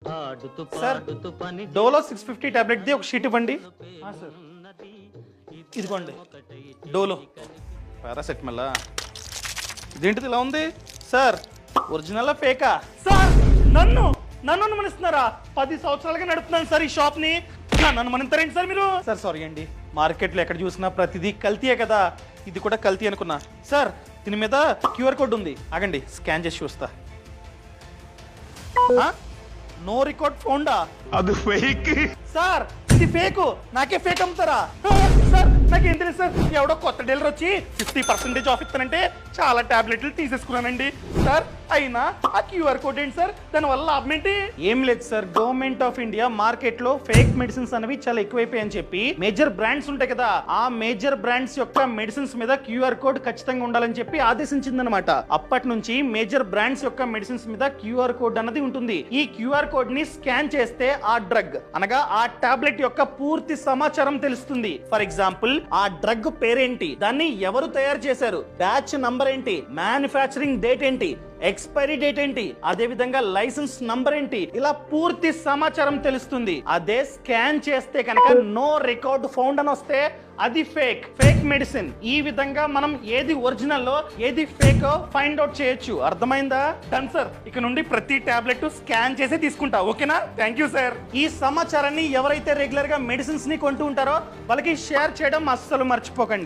Sir Dolo 650 టాబ్లెట్ది ఒక sheet ఇవ్వండి. Sir ఇదిగోండి డోలో పారాసెటమాల్. ఇదేంటిది ఇలా ఉంది సార్? Original ఫేకా sir? నన్ను అనుమానిస్తున్నారా? 10 సంవత్సరాలుగా నడుపుతున్నాను సార్ ఈ షాప్ ని. నన్ను అనుమానిస్తారేంటి సార్ మీరు? సార్ సారీ అండి, మార్కెట్లో ఎక్కడ చూసినా ప్రతిదీ కల్తీయే కదా, ఇది కూడా కల్తీ అనుకున్నా. సార్ దీని మీద క్యూఆర్ కోడ్ ఉంది, ఆగండి స్కాన్ చేసి చూస్తా. నో రికార్డ్ ఫౌండా? అది ఫేక్ సార్. ఇది ఫేకు, నాకే ఫేక్ అమ్ముతారా సార్? నాకేం తెలుసు సార్, ఎవడో కొత్త డీలర్ వచ్చి 50% ఆఫ్ ఇస్తానంటే చాలా టాబ్లెట్లు తీసేసుకున్నానండి సార్. అయినా ఆ క్యూఆర్ కోడ్ ఏంటి సార్? దాని వల్ల లాభం ఏంటి? ఏం లేదు sir, government of India market లో ఫేక్ మెడిసిన్స్ అనేవి చాలా ఎక్కువైపోయాయని చెప్పి మేజర్ బ్రాండ్స్ ఉంటాయి కదా, ఆ మేజర్ బ్రాండ్స్ యొక్క మెడిసిన్స్ మీద క్యూఆర్ కోడ్ ఖచ్చితంగా ఉండాలని చెప్పి ఆదేశించిందనమాట. అప్పటి నుంచి మేజర్ బ్రాండ్స్ యొక్క మెడిసిన్స్ మీద క్యూఆర్ కోడ్ అన్నది ఉంటుంది. ఈ క్యూఆర్ కోడ్ ని స్కాన్ చేస్తే ఆ డ్రగ్ అనగా ఆ టాబ్లెట్ యొక్క పూర్తి సమాచారం తెలుస్తుంది. ఫర్ ఎగ్జాంపుల్ ఆ డ్రగ్ పేరేంటి, దాన్ని ఎవరు తయారు చేశారు, బ్యాచ్ నంబర్ ఏంటి, మ్యానుఫ్యాక్చరింగ్ డేట్ ఏంటి, ఎక్స్పైరీ డేట్ ఏంటి, అదే విధంగా లైసెన్స్ నంబర్ ఏంటి, ఇలా పూర్తి సమాచారం తెలుస్తుంది. అదే స్కాన్ చేస్తే కనుక నో రికార్డ్ ఫౌండ్ అని వస్తే అది ఫేక్ మెడిసిన్. ఈ విధంగా మనం ఏది ఒరిజినల్ ఏది ఫేక్ ఫైండ్ అవుట్ చేయొచ్చు. అర్థమైందా? డన్ సార్, ఇక నుండి ప్రతి టాబ్లెట్ స్కాన్ చేసి తీసుకుంటా. ఓకేనా? Thank you sir. ఈ సమాచారాన్ని ఎవరైతే రెగ్యులర్ గా మెడిసిన్స్ ని కొంటూ ఉంటారో వాళ్ళకి షేర్ చేయడం అస్సలు మర్చిపోకండి.